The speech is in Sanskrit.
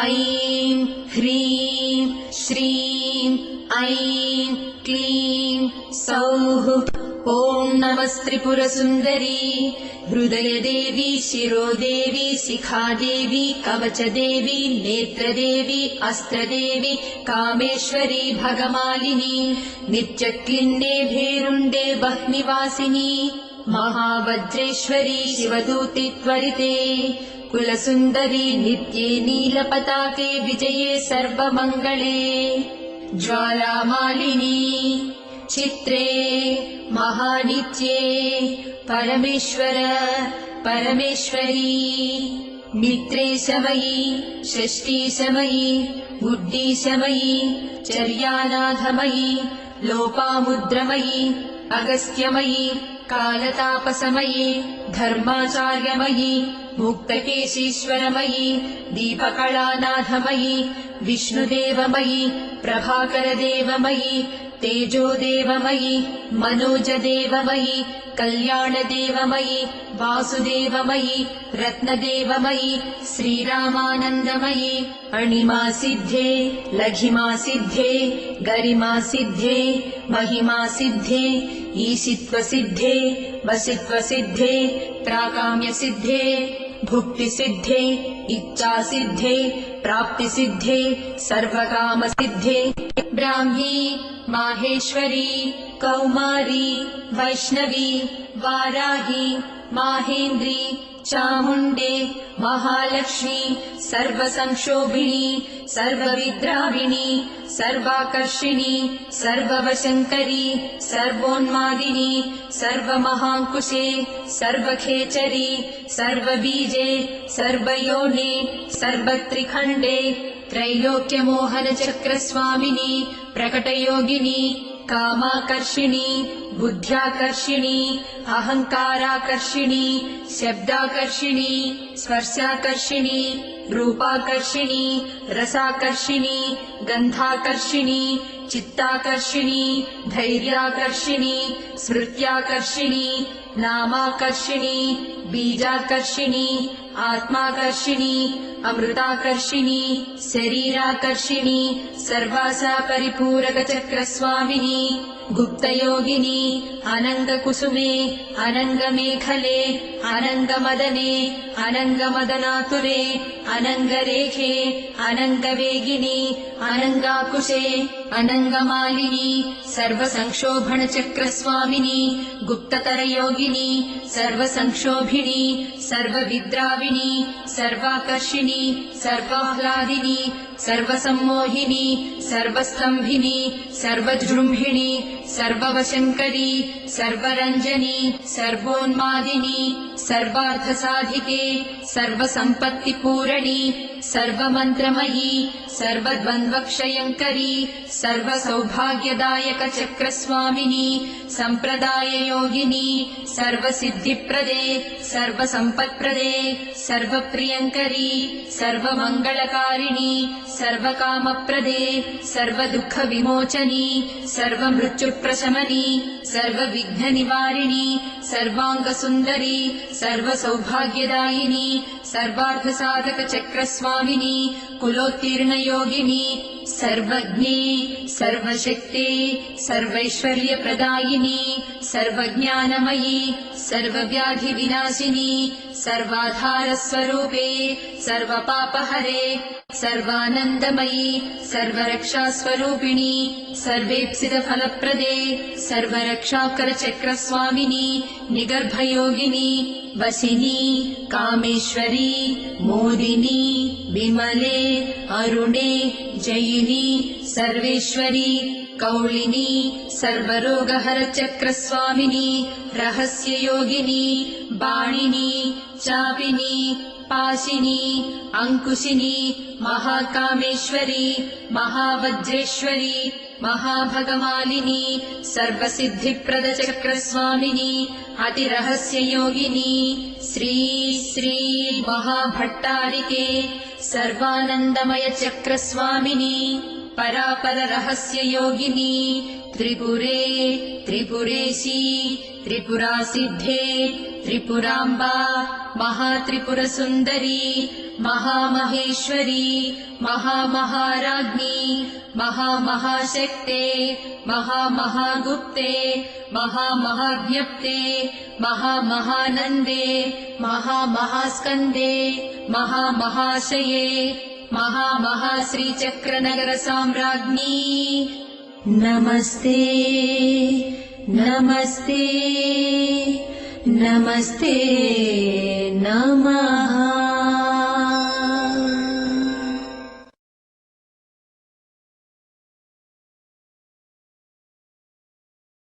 ऐं ह्रीं श्रीं ऐं क्लीं सौः। ॐ नमस्त्रिपुरसुन्दरी हृदयदेवी शिरोदेवी शिखादेवी कवचदेवी नेत्रदेवी अस्त्रदेवी कामेश्वरी भगमालिनी नित्यक्लिन्ने भेरुण्डे वह्निवासिनी महावज्रेश्वरी शिवदूति त्वरिते कुलसुन्दरी नित्ये नीलपताके विजये सर्वमङ्गले ज्वालामालिनी चित्रे महानित्ये परमेश्वर परमेश्वरी मित्रे समयी षष्ठी समयी बुद्धि समयी चर्यानाथमयी लोपामुद्रमयी अगस्त्यमयी कालतापसमयी धर्माचार्यमयी मुक्तकेशीश्वरमयी दीपकलानाथमयी विष्णुदेवमयी प्रभाकरदेवमयी तेजोदेवमयी मनोजदेवमयी कल्याणदेवमयी वासुदेवमयी रत्नदेवमयी श्रीरामानन्दमयी अणिमासिद्धे लघिमासिद्धे गरिमासिद्धे महिमासिद्धे ईशित्वसिद्धे वसित्वसिद्धे प्राकाम्यसिद्धे भुक्तिसिद्धे इच्छासिद्धे प्राप्तिसिद्धे सर्वकामसिद्धे ब्राह्मी माहेश्वरी कौमारी वैष्णवी वाराही माहेन्द्री चामुण्डे महालक्ष्मी सर्वसंक्षोभिणी सर्वविद्राविणी सर्वाकर्षिणी सर्ववशङ्करी सर्वोन्मादिनी सर्वमहाङ्कुशे सर्वखेचरी सर्वबीजे सर्वयोने सर्वत्रिखण्डे त्रैलोक्यमोहनचक्रस्वामिनी प्रकटयोगिनी कामाकर्षिणी बुद्ध्याकर्षिणी अहङ्काराकर्षिणी शब्दाकर्षिणी स्पर्शाकर्षिणी रूपाकर्षिणी रसाकर्षिणी गन्धाकर्षिणी चित्ताकर्षिणी धैर्याकर्षिणी स्मृत्याकर्षिणी नामाकर्षिणी बीजाकर्षिणी आत्माकर्षिणी अमृताकर्षिणी शरीराकर्षिणी सर्वासा परिपूरकचक्रस्वामिनी गुप्तयोगिनी अनङ्गकुसुमे अनङ्गमेखले अनङ्गमदने अनङ्गमदनातुरे अनङ्गरेखे अनङ्गवेगिनी अनङ्गाकुशे अनङ्गमालिनी सर्वसंक्षोभणचक्रस्वामिनी गुप्ततरयोगिनी सर्वसंक्षोभिणी सर्वविद्राविणी सर्वाकर्षिणी सर्वाह्लादिनी सर्वसम्मोहिनी सर्वस्तम्भिनी सर्वजृम्भिणी सर्ववशङ्करी सर्वरञ्जनी सर्वोन्मादिनी सर्वार्थसाधिके सर्वसम्पत्तिपूरणी सर्वमन्त्रमयी सर्वद्वन्द्वक्षयङ्करी सर्वसौभाग्यदायकचक्रस्वामिनी सम्प्रदाययोगिनी सर्वसिद्धिप्रदे सर्वसम्पत्प्रदे सर्वप्रियङ्करी सर्वमङ्गलकारिणी सर्वकामप्रदे सर्वदुःखविमोचनी सर्वमृत्युप्रशमनी सर्वविघ्ननिवारिणी सर्वाङ्गसुन्दरी सर्वसौभाग्यदायिनी सर्वार्थसाधकचक्रस्वामिनी कुलोत्तीर्णयोगिनी सर्वज्ञे सर्वशक्ते सर्वैश्वर्यप्रदायिनी सर्वज्ञानमयी सर्वव्याधिविनाशिनी सर्वाधारस्वरूपे सर्वपापहरे सर्वानन्दमयी सर्वरक्षास्वरूपिणी सर्वेप्सितफलप्रदे सर्वरक्षाकरचक्रस्वामिनी निगर्भयोगिनी वसिनी कामेश्वरी मोदिनी विमले अरुणे जयिनी सर्वेश्वरी कौलिनी सर्वरोगहरचक्रस्वामिनी रहस्ययोगिनी बाणिनी चापिनी पाशिनी अंकुशिनी महाकामेश्वरी महावज्रेश्वरी महाभगमालिनी सर्वसिद्धिप्रदचक्रस्वामिनी अतिरहस्ययोगिनी श्री श्री महाभट्टारिके सर्वानन्दमयचक्रस्वामिनी परापररहस्ययोगिनी त्रिपुरे त्रिपुरेशी त्रिपुरासिद्धे त्रिपुराम्बा महात्रिपुरसुन्दरी महामहेश्वरी महामहाराज्ञी महामहाशक्ते महामहागुप्ते महामहाज्ञप्ते महामहानन्दे महामहास्कन्दे महामहाशये महामहाश्रीचक्रनगरसाम्राज्ञी नमस्ते नमस्ते नमस्ते नमः।